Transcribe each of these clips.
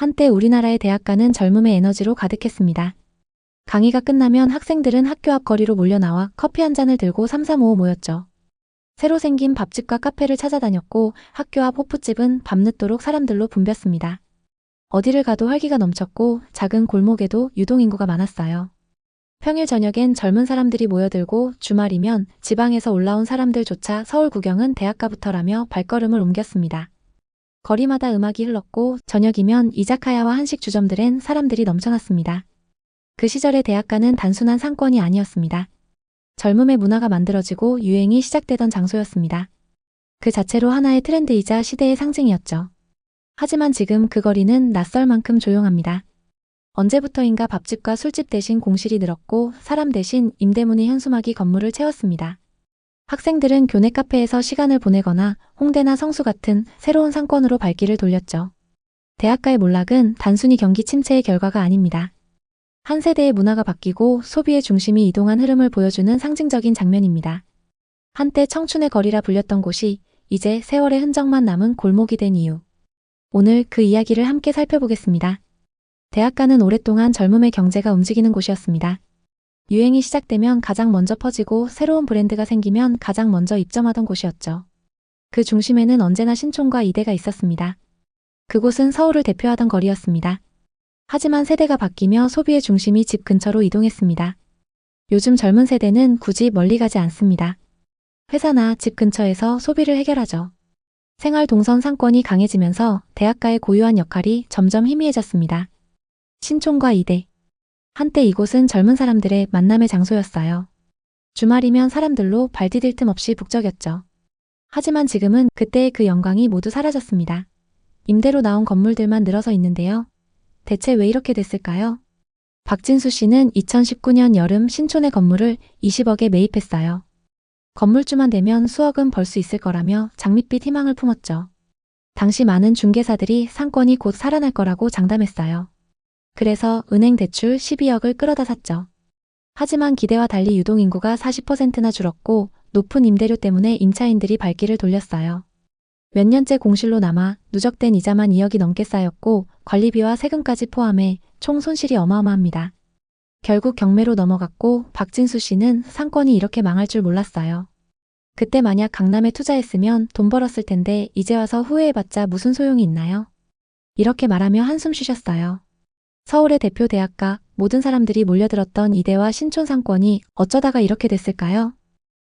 한때 우리나라의 대학가는 젊음의 에너지로 가득했습니다. 강의가 끝나면 학생들은 학교 앞 거리로 몰려나와 커피 한 잔을 들고 삼삼오오 모였죠. 새로 생긴 밥집과 카페를 찾아다녔고 학교 앞 호프집은 밤늦도록 사람들로 붐볐습니다. 어디를 가도 활기가 넘쳤고 작은 골목에도 유동인구가 많았어요. 평일 저녁엔 젊은 사람들이 모여들고 주말이면 지방에서 올라온 사람들조차 서울 구경은 대학가부터라며 발걸음을 옮겼습니다. 거리마다 음악이 흘렀고 저녁이면 이자카야와 한식 주점들엔 사람들이 넘쳐났습니다. 그 시절의 대학가는 단순한 상권이 아니었습니다. 젊음의 문화가 만들어지고 유행이 시작되던 장소였습니다. 그 자체로 하나의 트렌드이자 시대의 상징이었죠. 하지만 지금 그 거리는 낯설 만큼 조용합니다. 언제부터인가 밥집과 술집 대신 공실이 늘었고 사람 대신 임대문의 현수막이 건물을 채웠습니다. 학생들은 교내 카페에서 시간을 보내거나 홍대나 성수 같은 새로운 상권으로 발길을 돌렸죠. 대학가의 몰락은 단순히 경기 침체의 결과가 아닙니다. 한 세대의 문화가 바뀌고 소비의 중심이 이동한 흐름을 보여주는 상징적인 장면입니다. 한때 청춘의 거리라 불렸던 곳이 이제 세월의 흔적만 남은 골목이 된 이유. 오늘 그 이야기를 함께 살펴보겠습니다. 대학가는 오랫동안 젊음의 경제가 움직이는 곳이었습니다. 유행이 시작되면 가장 먼저 퍼지고 새로운 브랜드가 생기면 가장 먼저 입점하던 곳이었죠. 그 중심에는 언제나 신촌과 이대가 있었습니다. 그곳은 서울을 대표하던 거리였습니다. 하지만 세대가 바뀌며 소비의 중심이 집 근처로 이동했습니다. 요즘 젊은 세대는 굳이 멀리 가지 않습니다. 회사나 집 근처에서 소비를 해결하죠. 생활 동선 상권이 강해지면서 대학가의 고유한 역할이 점점 희미해졌습니다. 신촌과 이대. 한때 이곳은 젊은 사람들의 만남의 장소였어요. 주말이면 사람들로 발 디딜 틈 없이 북적였죠. 하지만 지금은 그때의 그 영광이 모두 사라졌습니다. 임대로 나온 건물들만 늘어서 있는데요. 대체 왜 이렇게 됐을까요? 박진수 씨는 2019년 여름 신촌의 건물을 20억에 매입했어요. 건물주만 되면 수억은 벌 수 있을 거라며 장밋빛 희망을 품었죠. 당시 많은 중개사들이 상권이 곧 살아날 거라고 장담했어요. 그래서 은행 대출 12억을 끌어다 샀죠. 하지만 기대와 달리 유동인구가 40%나 줄었고 높은 임대료 때문에 임차인들이 발길을 돌렸어요. 몇 년째 공실로 남아 누적된 이자만 2억이 넘게 쌓였고 관리비와 세금까지 포함해 총 손실이 어마어마합니다. 결국 경매로 넘어갔고 박진수 씨는 상권이 이렇게 망할 줄 몰랐어요. 그때 만약 강남에 투자했으면 돈 벌었을 텐데 이제 와서 후회해봤자 무슨 소용이 있나요? 이렇게 말하며 한숨 쉬셨어요. 서울의 대표 대학가, 모든 사람들이 몰려들었던 이대와 신촌 상권이 어쩌다가 이렇게 됐을까요?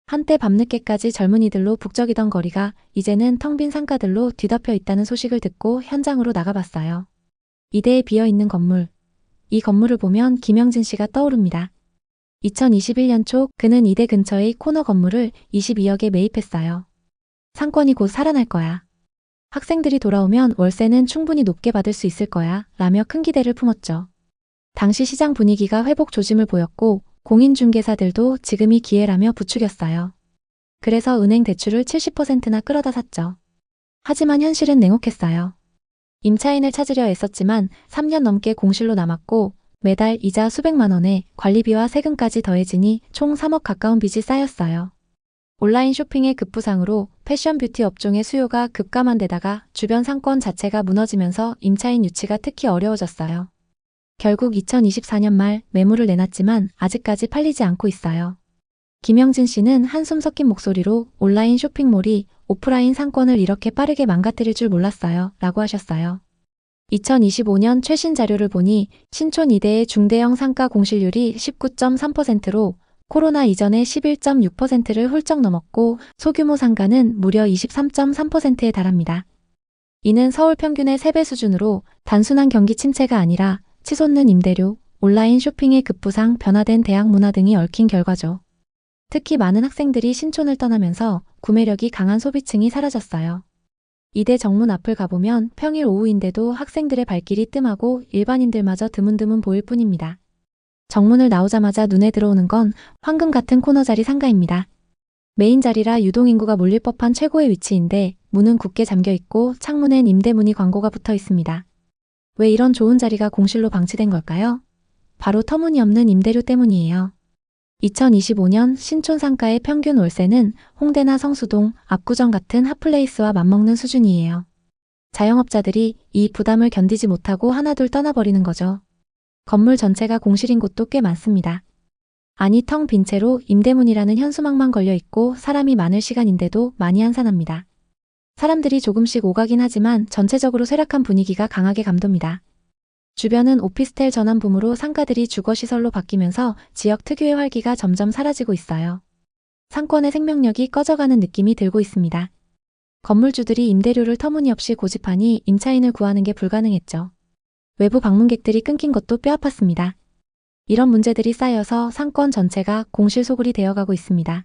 한때 밤늦게까지 젊은이들로 북적이던 거리가 이제는 텅 빈 상가들로 뒤덮여 있다는 소식을 듣고 현장으로 나가봤어요. 이대에 비어있는 건물. 이 건물을 보면 김영진 씨가 떠오릅니다. 2021년 초 그는 이대 근처의 코너 건물을 22억에 매입했어요. 상권이 곧 살아날 거야. 학생들이 돌아오면 월세는 충분히 높게 받을 수 있을 거야 라며 큰 기대를 품었죠. 당시 시장 분위기가 회복 조짐을 보였고 공인중개사들도 지금이 기회라며 부추겼어요. 그래서 은행 대출을 70%나 끌어다 샀죠. 하지만 현실은 냉혹했어요. 임차인을 찾으려 애썼지만 3년 넘게 공실로 남았고 매달 이자 수백만 원에 관리비와 세금까지 더해지니 총 3억 가까운 빚이 쌓였어요. 온라인 쇼핑의 급부상으로 패션 뷰티 업종의 수요가 급감한 데다가 주변 상권 자체가 무너지면서 임차인 유치가 특히 어려워졌어요. 결국 2024년 말 매물을 내놨지만 아직까지 팔리지 않고 있어요. 김영진 씨는 한숨 섞인 목소리로 온라인 쇼핑몰이 오프라인 상권을 이렇게 빠르게 망가뜨릴 줄 몰랐어요 라고 하셨어요. 2025년 최신 자료를 보니 신촌 이대의 중대형 상가 공실률이 19.3%로 코로나 이전의 11.6%를 훌쩍 넘었고 소규모 상가는 무려 23.3%에 달합니다. 이는 서울 평균의 3배 수준으로 단순한 경기 침체가 아니라 치솟는 임대료, 온라인 쇼핑의 급부상, 변화된 대학 문화 등이 얽힌 결과죠. 특히 많은 학생들이 신촌을 떠나면서 구매력이 강한 소비층이 사라졌어요. 이대 정문 앞을 가보면 평일 오후인데도 학생들의 발길이 뜸하고 일반인들마저 드문드문 보일 뿐입니다. 정문을 나오자마자 눈에 들어오는 건 황금 같은 코너 자리 상가입니다. 메인 자리라 유동인구가 몰릴 법한 최고의 위치인데 문은 굳게 잠겨있고 창문엔 임대문의 광고가 붙어 있습니다. 왜 이런 좋은 자리가 공실로 방치된 걸까요? 바로 터무니없는 임대료 때문이에요. 2025년 신촌 상가의 평균 월세는 홍대나 성수동, 압구정 같은 핫플레이스와 맞먹는 수준이에요. 자영업자들이 이 부담을 견디지 못하고 하나둘 떠나버리는 거죠. 건물 전체가 공실인 곳도 꽤 많습니다. 아니 텅 빈 채로 임대문이라는 현수막만 걸려 있고 사람이 많을 시간인데도 많이 한산합니다. 사람들이 조금씩 오가긴 하지만 전체적으로 쇠락한 분위기가 강하게 감돕니다. 주변은 오피스텔 전환붐으로 상가들이 주거시설로 바뀌면서 지역 특유의 활기가 점점 사라지고 있어요. 상권의 생명력이 꺼져가는 느낌이 들고 있습니다. 건물주들이 임대료를 터무니없이 고집하니 임차인을 구하는 게 불가능했죠. 외부 방문객들이 끊긴 것도 뼈아팠습니다. 이런 문제들이 쌓여서 상권 전체가 공실소굴이 되어가고 있습니다.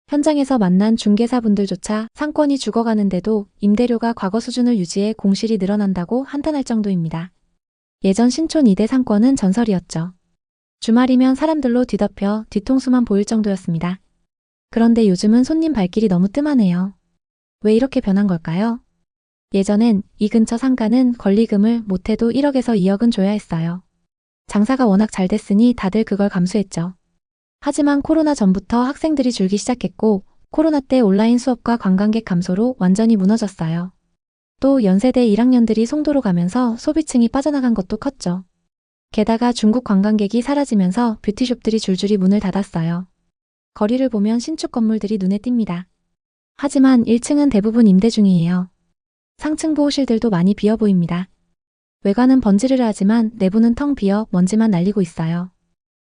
현장에서 만난 중개사분들조차 상권이 죽어가는데도 임대료가 과거 수준을 유지해 공실이 늘어난다고 한탄할 정도입니다. 예전 신촌 2대 상권은 전설이었죠. 주말이면 사람들로 뒤덮여 뒤통수만 보일 정도였습니다. 그런데 요즘은 손님 발길이 너무 뜸하네요. 왜 이렇게 변한 걸까요? 예전엔 이 근처 상가는 권리금을 못해도 1억에서 2억은 줘야 했어요. 장사가 워낙 잘 됐으니 다들 그걸 감수했죠. 하지만 코로나 전부터 학생들이 줄기 시작했고 코로나 때 온라인 수업과 관광객 감소로 완전히 무너졌어요. 또 연세대 1학년들이 송도로 가면서 소비층이 빠져나간 것도 컸죠. 게다가 중국 관광객이 사라지면서 뷰티숍들이 줄줄이 문을 닫았어요. 거리를 보면 신축 건물들이 눈에 띕니다. 하지만 1층은 대부분 임대 중이에요. 상층부 호실들도 많이 비어 보입니다. 외관은 번지르르하지만 내부는 텅 비어 먼지만 날리고 있어요.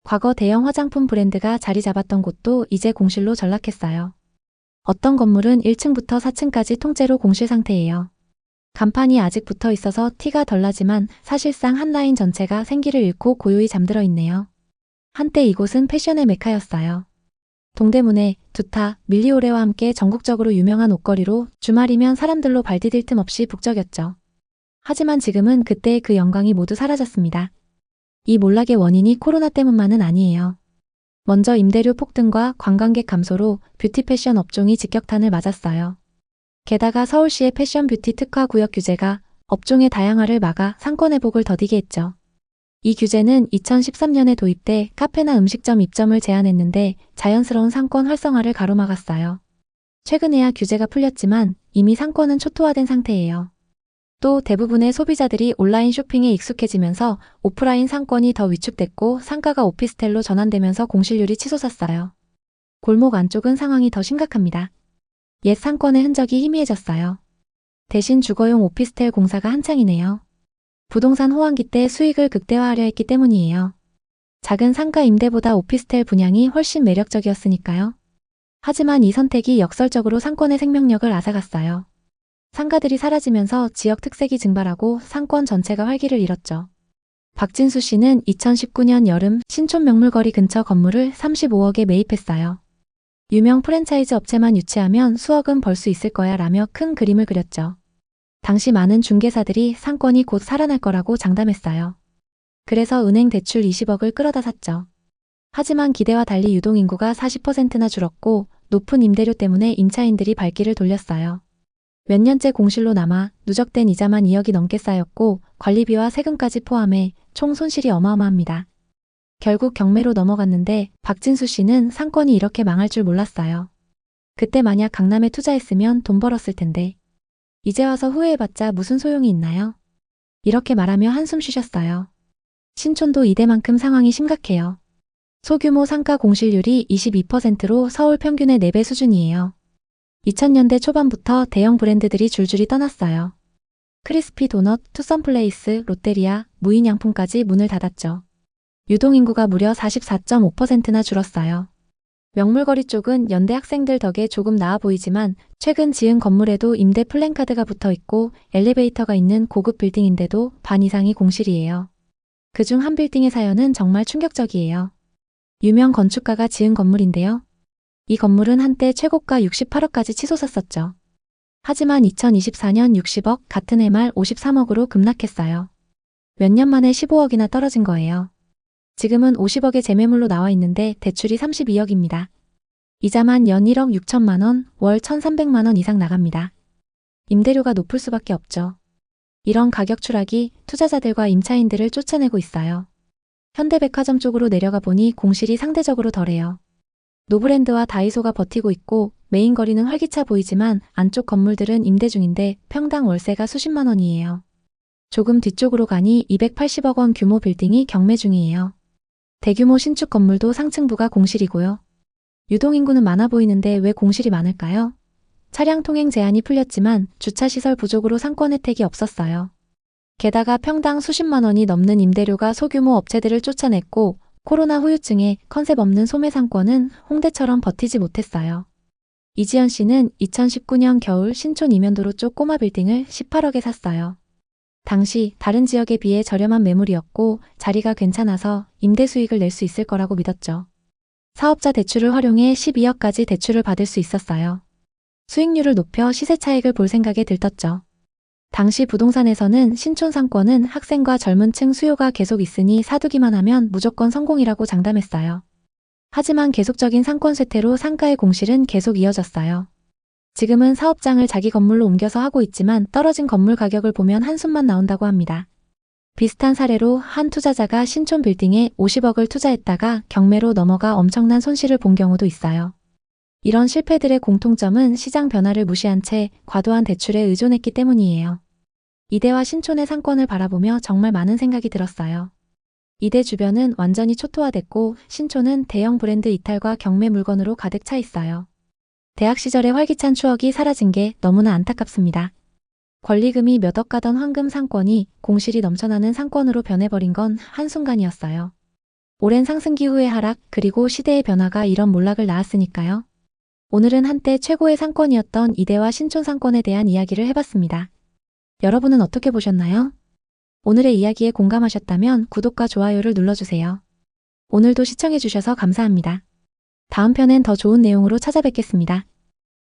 과거 대형 화장품 브랜드가 자리 잡았던 곳도 이제 공실로 전락했어요. 어떤 건물은 1층부터 4층까지 통째로 공실 상태예요. 간판이 아직 붙어 있어서 티가 덜 나지만 사실상 한 라인 전체가 생기를 잃고 고요히 잠들어 있네요. 한때 이곳은 패션의 메카였어요. 동대문에 두타, 밀리오레와 함께 전국적으로 유명한 옷거리로 주말이면 사람들로 발 디딜 틈 없이 북적였죠. 하지만 지금은 그때의 그 영광이 모두 사라졌습니다. 이 몰락의 원인이 코로나 때문만은 아니에요. 먼저 임대료 폭등과 관광객 감소로 뷰티 패션 업종이 직격탄을 맞았어요. 게다가 서울시의 패션 뷰티 특화 구역 규제가 업종의 다양화를 막아 상권 회복을 더디게 했죠. 이 규제는 2013년에 도입돼 카페나 음식점 입점을 제한했는데 자연스러운 상권 활성화를 가로막았어요. 최근에야 규제가 풀렸지만 이미 상권은 초토화된 상태예요. 또 대부분의 소비자들이 온라인 쇼핑에 익숙해지면서 오프라인 상권이 더 위축됐고 상가가 오피스텔로 전환되면서 공실률이 치솟았어요. 골목 안쪽은 상황이 더 심각합니다. 옛 상권의 흔적이 희미해졌어요. 대신 주거용 오피스텔 공사가 한창이네요. 부동산 호황기 때 수익을 극대화하려 했기 때문이에요. 작은 상가 임대보다 오피스텔 분양이 훨씬 매력적이었으니까요. 하지만 이 선택이 역설적으로 상권의 생명력을 앗아갔어요. 상가들이 사라지면서 지역 특색이 증발하고 상권 전체가 활기를 잃었죠. 박진수 씨는 2019년 여름 신촌 명물거리 근처 건물을 35억에 매입했어요. 유명 프랜차이즈 업체만 유치하면 수억은 벌 수 있을 거야 라며 큰 그림을 그렸죠. 당시 많은 중개사들이 상권이 곧 살아날 거라고 장담했어요. 그래서 은행 대출 20억을 끌어다 샀죠. 하지만 기대와 달리 유동인구가 40%나 줄었고 높은 임대료 때문에 임차인들이 발길을 돌렸어요. 몇 년째 공실로 남아 누적된 이자만 2억이 넘게 쌓였고 관리비와 세금까지 포함해 총 손실이 어마어마합니다. 결국 경매로 넘어갔는데 박진수 씨는 상권이 이렇게 망할 줄 몰랐어요. 그때 만약 강남에 투자했으면 돈 벌었을 텐데. 이제 와서 후회해봤자 무슨 소용이 있나요? 이렇게 말하며 한숨 쉬셨어요. 신촌도 이때만큼 상황이 심각해요. 소규모 상가 공실률이 22%로 서울 평균의 4배 수준이에요. 2000년대 초반부터 대형 브랜드들이 줄줄이 떠났어요. 크리스피 도넛, 투썸플레이스, 롯데리아, 무인양품까지 문을 닫았죠. 유동인구가 무려 44.5%나 줄었어요. 명물거리 쪽은 연대 학생들 덕에 조금 나아 보이지만 최근 지은 건물에도 임대 플랜카드가 붙어 있고 엘리베이터가 있는 고급 빌딩인데도 반 이상이 공실이에요. 그중 한 빌딩의 사연은 정말 충격적이에요. 유명 건축가가 지은 건물인데요. 이 건물은 한때 최고가 68억까지 치솟았었죠. 하지만 2024년 60억, 같은 해 말 53억으로 급락했어요. 몇 년 만에 15억이나 떨어진 거예요. 지금은 50억의 재매물로 나와 있는데 대출이 32억입니다. 이자만 연 1억 6천만 원, 월 1,300만 원 이상 나갑니다. 임대료가 높을 수밖에 없죠. 이런 가격 추락이 투자자들과 임차인들을 쫓아내고 있어요. 현대백화점 쪽으로 내려가 보니 공실이 상대적으로 덜해요. 노브랜드와 다이소가 버티고 있고 메인 거리는 활기차 보이지만 안쪽 건물들은 임대 중인데 평당 월세가 수십만 원이에요. 조금 뒤쪽으로 가니 280억 원 규모 빌딩이 경매 중이에요. 대규모 신축 건물도 상층부가 공실이고요. 유동인구는 많아 보이는데 왜 공실이 많을까요? 차량 통행 제한이 풀렸지만 주차시설 부족으로 상권 혜택이 없었어요. 게다가 평당 수십만 원이 넘는 임대료가 소규모 업체들을 쫓아냈고 코로나 후유증에 컨셉 없는 소매 상권은 홍대처럼 버티지 못했어요. 이지연 씨는 2019년 겨울 신촌 이면도로 쪽 꼬마 빌딩을 18억에 샀어요. 당시 다른 지역에 비해 저렴한 매물이었고 자리가 괜찮아서 임대 수익을 낼 수 있을 거라고 믿었죠. 사업자 대출을 활용해 12억까지 대출을 받을 수 있었어요. 수익률을 높여 시세 차익을 볼 생각에 들떴죠. 당시 부동산에서는 신촌 상권은 학생과 젊은 층 수요가 계속 있으니 사두기만 하면 무조건 성공이라고 장담했어요. 하지만 계속적인 상권 쇠퇴로 상가의 공실은 계속 이어졌어요. 지금은 사업장을 자기 건물로 옮겨서 하고 있지만 떨어진 건물 가격을 보면 한숨만 나온다고 합니다. 비슷한 사례로 한 투자자가 신촌 빌딩에 50억을 투자했다가 경매로 넘어가 엄청난 손실을 본 경우도 있어요. 이런 실패들의 공통점은 시장 변화를 무시한 채 과도한 대출에 의존했기 때문이에요. 이대와 신촌의 상권을 바라보며 정말 많은 생각이 들었어요. 이대 주변은 완전히 초토화됐고 신촌은 대형 브랜드 이탈과 경매 물건으로 가득 차 있어요. 대학 시절의 활기찬 추억이 사라진 게 너무나 안타깝습니다. 권리금이 몇 억 가던 황금 상권이 공실이 넘쳐나는 상권으로 변해버린 건 한순간이었어요. 오랜 상승 기후의 하락 그리고 시대의 변화가 이런 몰락을 낳았으니까요. 오늘은 한때 최고의 상권이었던 이대와 신촌 상권에 대한 이야기를 해봤습니다. 여러분은 어떻게 보셨나요? 오늘의 이야기에 공감하셨다면 구독과 좋아요를 눌러주세요. 오늘도 시청해주셔서 감사합니다. 다음 편엔 더 좋은 내용으로 찾아뵙겠습니다.